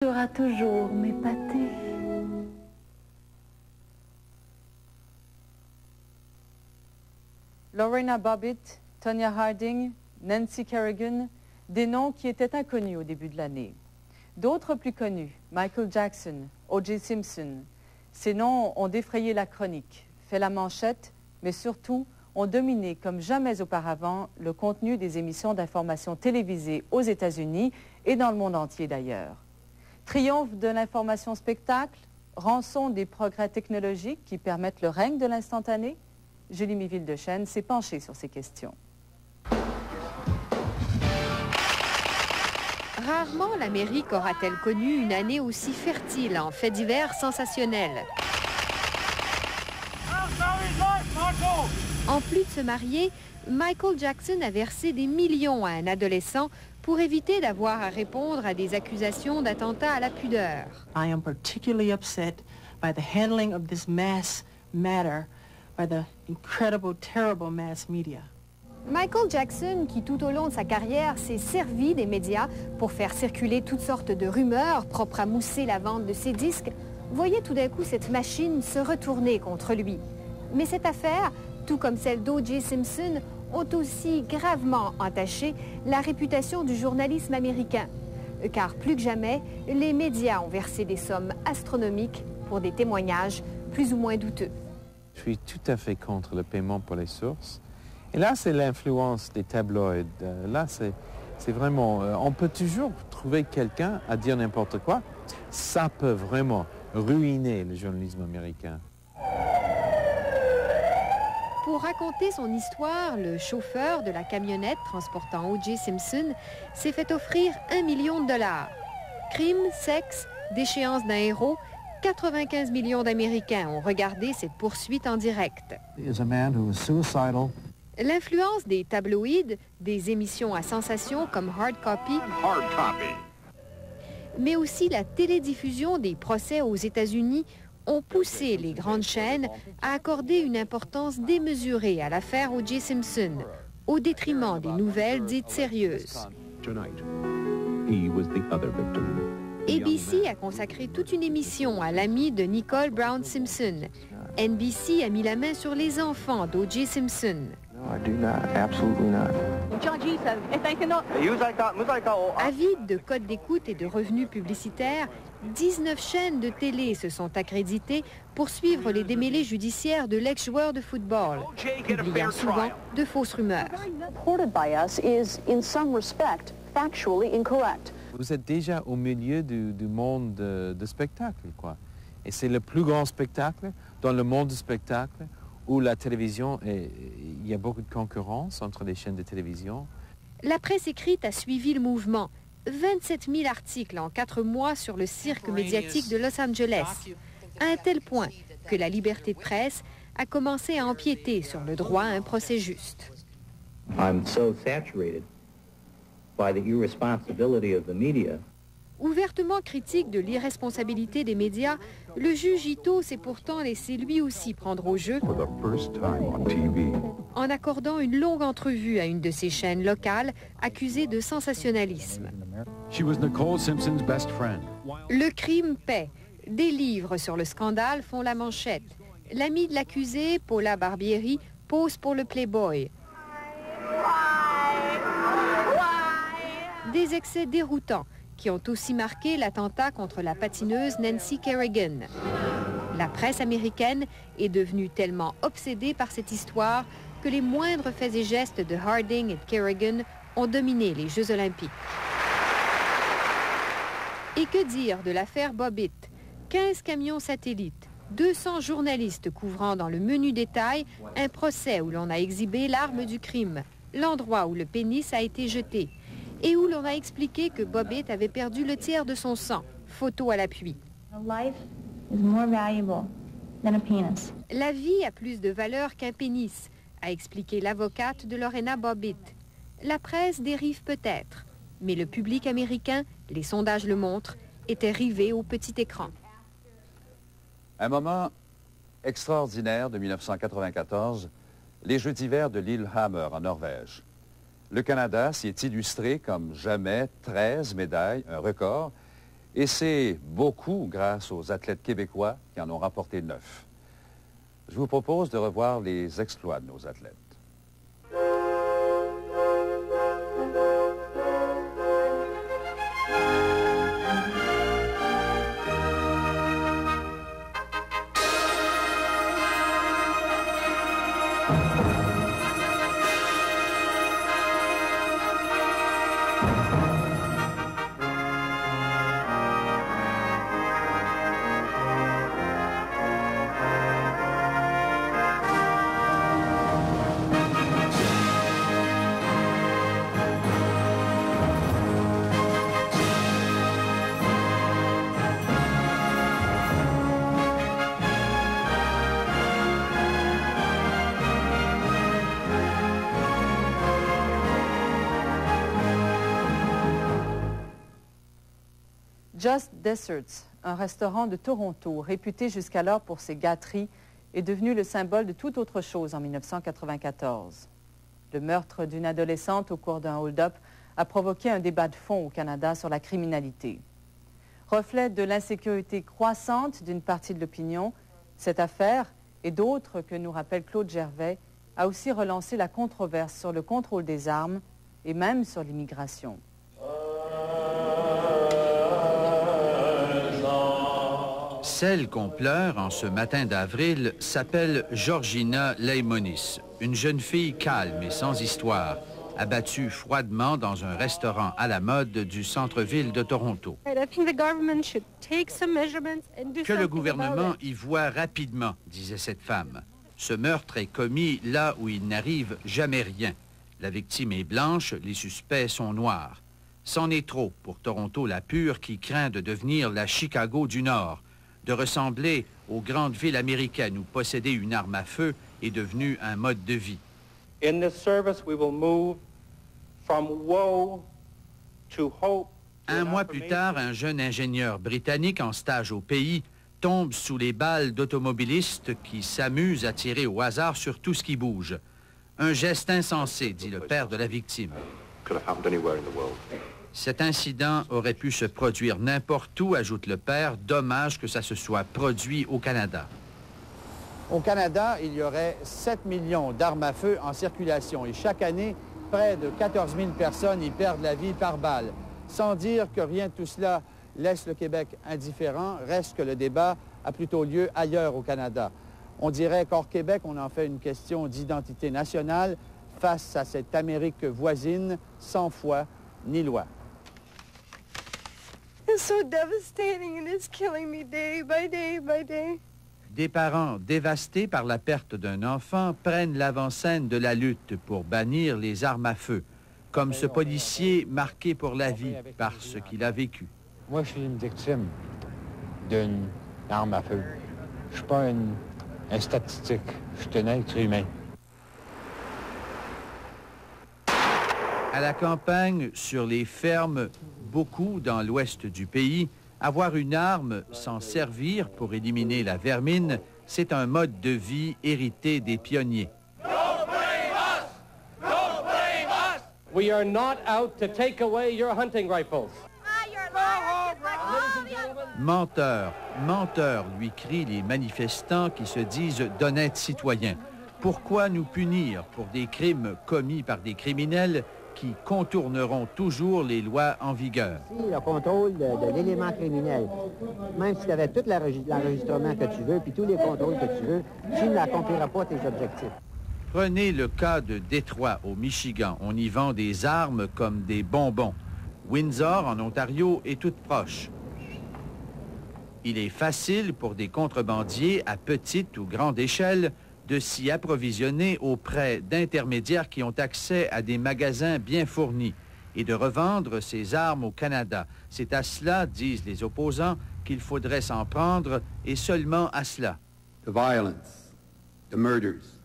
Sera toujours m'épater. Lorena Bobbitt, Tonya Harding, Nancy Kerrigan, des noms qui étaient inconnus au début de l'année. D'autres plus connus, Michael Jackson, O.J. Simpson. Ces noms ont défrayé la chronique, fait la manchette, mais surtout ont dominé comme jamais auparavant le contenu des émissions d'information télévisées aux États-Unis et dans le monde entier d'ailleurs. Triomphe de l'information spectacle, rançon des progrès technologiques qui permettent le règne de l'instantané. Julie Miville-Dechaine s'est penchée sur ces questions. Rarement l'Amérique aura-t-elle connu une année aussi fertile en faits divers sensationnels. En plus de se marier, Michael Jackson a versé des millions à un adolescent pour éviter d'avoir à répondre à des accusations d'attentat à la pudeur. I am particularly upset by the handling of this mass matter by the incredible, terrible mass media. Michael Jackson, qui tout au long de sa carrière s'est servi des médias pour faire circuler toutes sortes de rumeurs propres à mousser la vente de ses disques, voyait tout d'un coup cette machine se retourner contre lui. Mais cette affaire, tout comme celle d'O.J. Simpson, ont aussi gravement entaché la réputation du journalisme américain. Car plus que jamais, les médias ont versé des sommes astronomiques pour des témoignages plus ou moins douteux. Je suis tout à fait contre le paiement pour les sources. Et là, c'est l'influence des tabloïds. Là, c'est vraiment... on peut toujours trouver quelqu'un à dire n'importe quoi. Ça peut vraiment ruiner le journalisme américain. Pour raconter son histoire, le chauffeur de la camionnette transportant O.J. Simpson s'est fait offrir $1 million. Crime, sexe, déchéance d'un héros, 95 millions d'Américains ont regardé cette poursuite en direct. L'influence des tabloïds, des émissions à sensation comme Hard Copy, mais aussi la télédiffusion des procès aux États-Unis ont poussé les grandes chaînes à accorder une importance démesurée à l'affaire O.J. Simpson, au détriment des nouvelles dites sérieuses. ABC a consacré toute une émission à l'ami de Nicole Brown Simpson. NBC a mis la main sur les enfants d'O.J. Simpson. Avide de codes d'écoute et de revenus publicitaires, 19 chaînes de télé se sont accréditées pour suivre les démêlés judiciaires de l'ex-joueur de football, publiant souvent de fausses rumeurs. Vous êtes déjà au milieu du monde de spectacle, quoi. Et c'est le plus grand spectacle dans le monde du spectacle où la télévision, il y a beaucoup de concurrence entre les chaînes de télévision. La presse écrite a suivi le mouvement. 27 000 articles en 4 mois sur le cirque médiatique de Los Angeles, à un tel point que la liberté de presse a commencé à empiéter sur le droit à un procès juste. I'm so saturated by the irresponsibility of the media. Ouvertement critique de l'irresponsabilité des médias, le juge Ito s'est pourtant laissé lui aussi prendre au jeu en accordant une longue entrevue à une de ses chaînes locales accusée de sensationnalisme. Le crime paie. Des livres sur le scandale font la manchette. L'amie de l'accusé, Paula Barbieri, pose pour le Playboy. Des excès déroutants qui ont aussi marqué l'attentat contre la patineuse Nancy Kerrigan. La presse américaine est devenue tellement obsédée par cette histoire que les moindres faits et gestes de Harding et de Kerrigan ont dominé les Jeux olympiques. Et que dire de l'affaire Bobbitt? 15 camions satellites, 200 journalistes couvrant dans le menu détail un procès où l'on a exhibé l'arme du crime, l'endroit où le pénis a été jeté, et où l'on a expliqué que Bobbitt avait perdu le tiers de son sang, photo à l'appui. La vie a plus de valeur qu'un pénis, a expliqué l'avocate de Lorena Bobbitt. La presse dérive peut-être, mais le public américain, les sondages le montrent, était rivé au petit écran. Un moment extraordinaire de 1994, les Jeux d'hiver de l'île Hammer en Norvège. Le Canada s'y est illustré comme jamais, 13 médailles, un record, Et c'est beaucoup grâce aux athlètes québécois qui en ont rapporté 9. Je vous propose de revoir les exploits de nos athlètes. Just Desserts, un restaurant de Toronto, réputé jusqu'alors pour ses gâteries, est devenu le symbole de toute autre chose en 1994. Le meurtre d'une adolescente au cours d'un hold-up a provoqué un débat de fond au Canada sur la criminalité. Reflet de l'insécurité croissante d'une partie de l'opinion, cette affaire, et d'autres que nous rappelle Claude Gervais, a aussi relancé la controverse sur le contrôle des armes et même sur l'immigration. Celle qu'on pleure en ce matin d'avril s'appelle Georgina Leimonis, une jeune fille calme et sans histoire, abattue froidement dans un restaurant à la mode du centre-ville de Toronto. Que le gouvernement y voit rapidement, disait cette femme. Ce meurtre est commis là où il n'arrive jamais rien. La victime est blanche, les suspects sont noirs. C'en est trop pour Toronto la pure qui craint de devenir la Chicago du Nord, de ressembler aux grandes villes américaines où posséder une arme à feu est devenu un mode de vie. In this service, we will move from woe to hope. Un mois plus tard, un jeune ingénieur britannique en stage au pays tombe sous les balles d'automobilistes qui s'amusent à tirer au hasard sur tout ce qui bouge. Un geste insensé, dit le père de la victime. Cet incident aurait pu se produire n'importe où, ajoute le père. Dommage que ça se soit produit au Canada. Au Canada, il y aurait 7 millions d'armes à feu en circulation et chaque année, près de 14 000 personnes y perdent la vie par balle. Sans dire que rien de tout cela laisse le Québec indifférent, reste que le débat a plutôt lieu ailleurs au Canada. On dirait qu'hors Québec, on en fait une question d'identité nationale face à cette Amérique voisine sans foi ni loi. It's so devastating and it's killing me day by day by day. Des parents dévastés par la perte d'un enfant prennent l'avant-scène de la lutte pour bannir les armes à feu, comme ce policier marqué pour la vie par ce qu'il a vécu. Moi, je suis une victime d'une arme à feu. Je suis pas un statistique, je suis un être humain. À la campagne, sur les fermes, beaucoup dans l'ouest du pays, avoir une arme, s'en servir pour éliminer la vermine, c'est un mode de vie hérité des pionniers. Don't blame us! Don't blame us! We are not out to take away your hunting rifles. Menteur, menteur, lui crient les manifestants qui se disent d'honnêtes citoyens. Pourquoi nous punir pour des crimes commis par des criminels qui contourneront toujours les lois en vigueur? Le contrôle de l'élément criminel, même si tu avais tout l'enregistrement que tu veux, puis tous les contrôles que tu veux, tu n'accompliras pas tes objectifs. Prenez le cas de Détroit, au Michigan. On y vend des armes comme des bonbons. Windsor, en Ontario, est toute proche. Il est facile pour des contrebandiers à petite ou grande échelle de s'y approvisionner auprès d'intermédiaires qui ont accès à des magasins bien fournis et de revendre ces armes au Canada. C'est à cela, disent les opposants, qu'il faudrait s'en prendre et seulement à cela. The violence, the murders.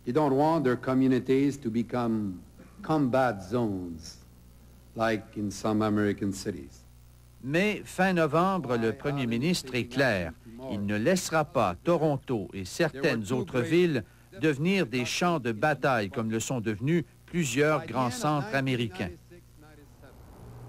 They don't want their communities to become combat zones like in some American cities. Mais fin novembre, le premier ministre est clair. Il ne laissera pas Toronto et certaines autres villes devenir des champs de bataille comme le sont devenus plusieurs grands centres américains.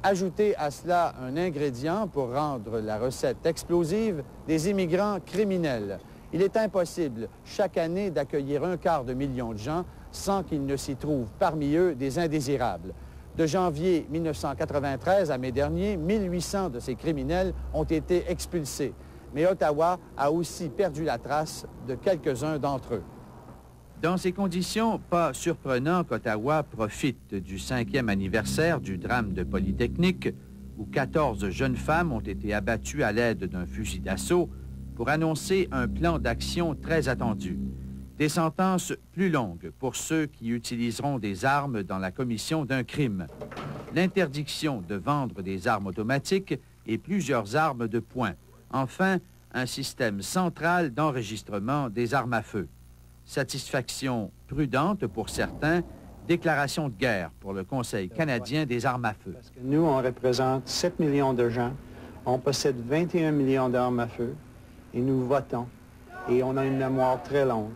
Ajoutez à cela un ingrédient pour rendre la recette explosive, des immigrants criminels. Il est impossible chaque année d'accueillir 250 000 de gens sans qu'il ne s'y trouve parmi eux des indésirables. De janvier 1993 à mai dernier, 1800 de ces criminels ont été expulsés. Mais Ottawa a aussi perdu la trace de quelques-uns d'entre eux. Dans ces conditions, pas surprenant qu'Ottawa profite du 5e anniversaire du drame de Polytechnique, où 14 jeunes femmes ont été abattues à l'aide d'un fusil d'assaut, pour annoncer un plan d'action très attendu. Des sentences plus longues pour ceux qui utiliseront des armes dans la commission d'un crime. L'interdiction de vendre des armes automatiques et plusieurs armes de poing. Enfin, un système central d'enregistrement des armes à feu. Satisfaction prudente pour certains, déclaration de guerre pour le Conseil canadien des armes à feu. Parce que nous, on représente 7 millions de gens, on possède 21 millions d'armes à feu et nous votons et on a une mémoire très longue.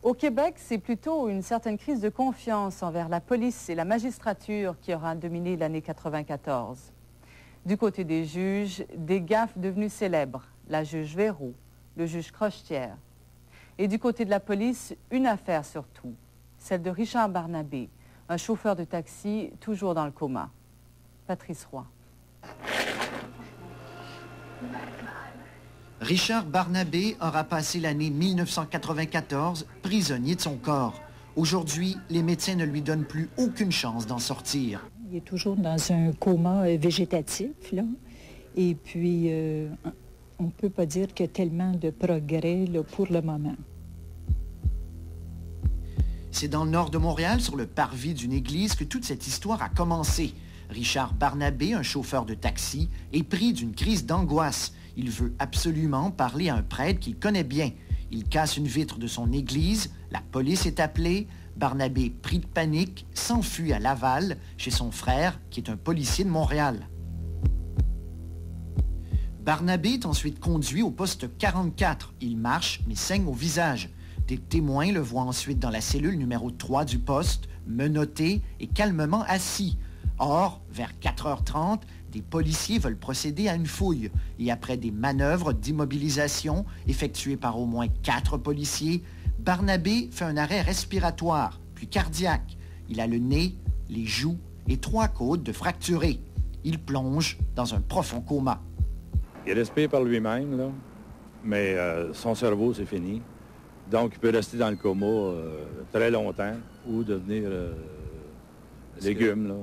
Au Québec, c'est plutôt une certaine crise de confiance envers la police et la magistrature qui aura dominé l'année 94. Du côté des juges, des gaffes devenues célèbres, la juge Véro, le juge Crochetière. Et du côté de la police, une affaire surtout, celle de Richard Barnabé, un chauffeur de taxi toujours dans le coma. Patrice Roy. Richard Barnabé aura passé l'année 1994 prisonnier de son corps. Aujourd'hui, les médecins ne lui donnent plus aucune chance d'en sortir. Il est toujours dans un coma végétatif, là. Et puis, on ne peut pas dire qu'il y a tellement de progrès là, pour le moment. C'est dans le nord de Montréal, sur le parvis d'une église, que toute cette histoire a commencé. Richard Barnabé, un chauffeur de taxi, est pris d'une crise d'angoisse. Il veut absolument parler à un prêtre qu'il connaît bien. Il casse une vitre de son église, la police est appelée. Barnabé, pris de panique, s'enfuit à Laval, chez son frère, qui est un policier de Montréal. Barnabé est ensuite conduit au poste 44. Il marche, mais saigne au visage. Des témoins le voient ensuite dans la cellule numéro 3 du poste, menotté et calmement assis. Or, vers 4h30, des policiers veulent procéder à une fouille. Et après des manœuvres d'immobilisation effectuées par au moins 4 policiers, Barnabé fait un arrêt respiratoire, puis cardiaque. Il a le nez, les joues et 3 côtes de fracturées. Il plonge dans un profond coma. Il respire par lui-même, là, mais son cerveau, c'est fini. Donc, il peut rester dans le coma très longtemps ou devenir légume.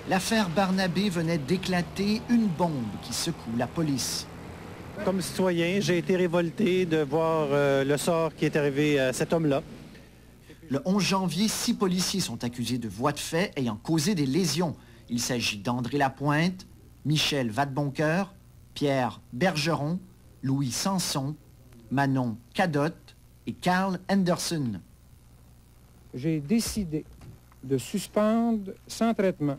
L'affaire Barnabé venait d'éclater, une bombe qui secoue la police. Comme citoyen, j'ai été révolté de voir le sort qui est arrivé à cet homme-là. Le 11 janvier, 6 policiers sont accusés de voies de fait ayant causé des lésions. Il s'agit d'André Lapointe, Michel Vadeboncoeur, Pierre Bergeron, Louis Sanson, Manon Cadotte et Carl Anderson. J'ai décidé de suspendre sans traitement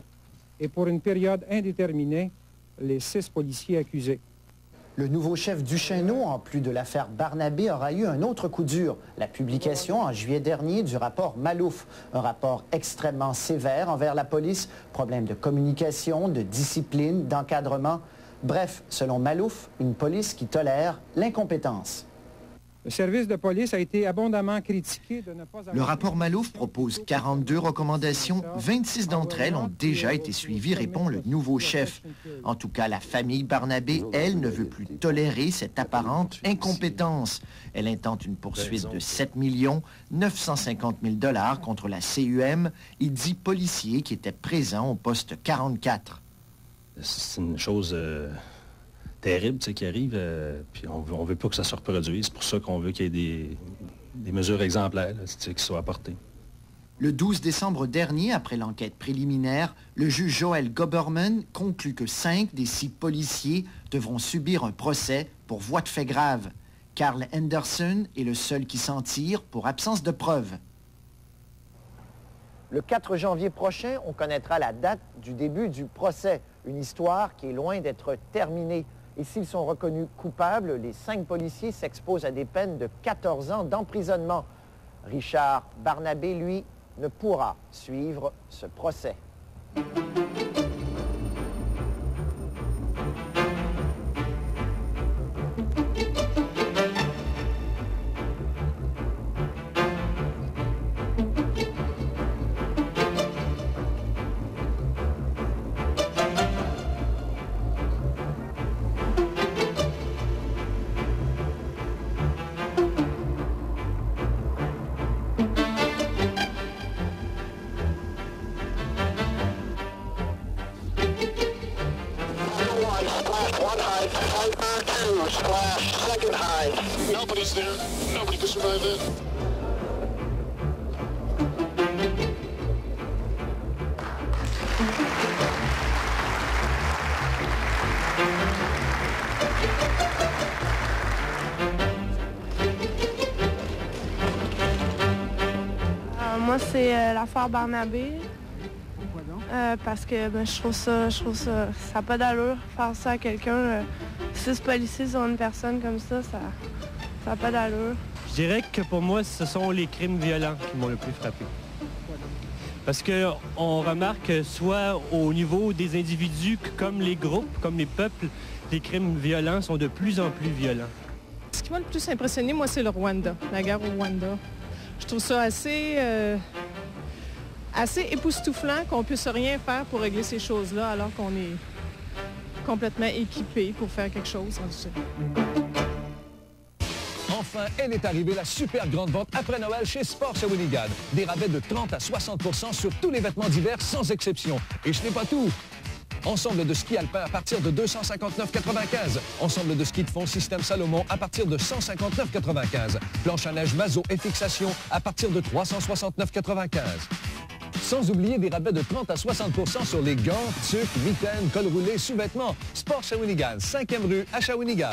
et pour une période indéterminée les 6 policiers accusés. Le nouveau chef Duchesneau, en plus de l'affaire Barnabé, aura eu un autre coup dur. La publication en juillet dernier du rapport Malouf. Un rapport extrêmement sévère envers la police. Problème de communication, de discipline, d'encadrement. Bref, selon Malouf, une police qui tolère l'incompétence. Le service de police a été abondamment critiqué de ne pas avoir... Le rapport Malouf propose 42 recommandations. 26 d'entre elles ont déjà été suivies, répond le nouveau chef. En tout cas, la famille Barnabé, elle, ne veut plus tolérer cette apparente incompétence. Elle intente une poursuite de 7 950 000 $ contre la CUM et 10 policiers qui étaient présents au poste 44. C'est une chose... terrible qui arrive, puis on veut pas que ça se reproduise. C'est pour ça qu'on veut qu'il y ait des mesures exemplaires qui soient apportées. Le 12 décembre dernier, après l'enquête préliminaire, le juge Joël Goberman conclut que 5 des 6 policiers devront subir un procès pour voies de fait grave. Carl Anderson est le seul qui s'en tire pour absence de preuves. Le 4 janvier prochain, on connaîtra la date du début du procès. Une histoire qui est loin d'être terminée. Et s'ils sont reconnus coupables, les 5 policiers s'exposent à des peines de 14 ans d'emprisonnement. Richard Barnabé, lui, ne pourra suivre ce procès. Nobody's there. Nobody can survive it. Moi, c'est l'affaire Barnabé. Pourquoi donc? Parce que je trouve ça n'a pas d'allure faire ça à quelqu'un. 6 policiers sur une personne comme ça n'a pas d'allure. Je dirais que pour moi, ce sont les crimes violents qui m'ont le plus frappé. Parce qu'on remarque soit au niveau des individus comme les groupes, comme les peuples, les crimes violents sont de plus en plus violents. Ce qui m'a le plus impressionné, moi, c'est le Rwanda, la guerre au Rwanda. Je trouve ça assez époustouflant qu'on ne puisse rien faire pour régler ces choses-là alors qu'on est complètement équipé pour faire quelque chose. Enfin, elle est arrivée, la super grande vente après Noël chez Sport Shawinigan. Des rabais de 30 à 60% sur tous les vêtements d'hiver sans exception. Et ce n'est pas tout. Ensemble de ski alpin à partir de 259,95. Ensemble de ski de fond système Salomon à partir de 159,95. Planche à neige Mazo et fixation à partir de 369,95. Sans oublier des rabais de 30 à 60% sur les gants, tuques, mitaines, cols roulés, sous-vêtements. Sport Shawinigan, 5e rue à Shawinigan.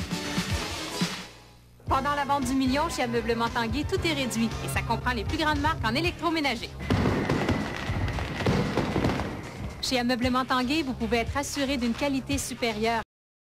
Pendant la vente du million, chez Ameublement Tanguay, tout est réduit et ça comprend les plus grandes marques en électroménager. Chez Ameublement Tanguay, vous pouvez être assuré d'une qualité supérieure.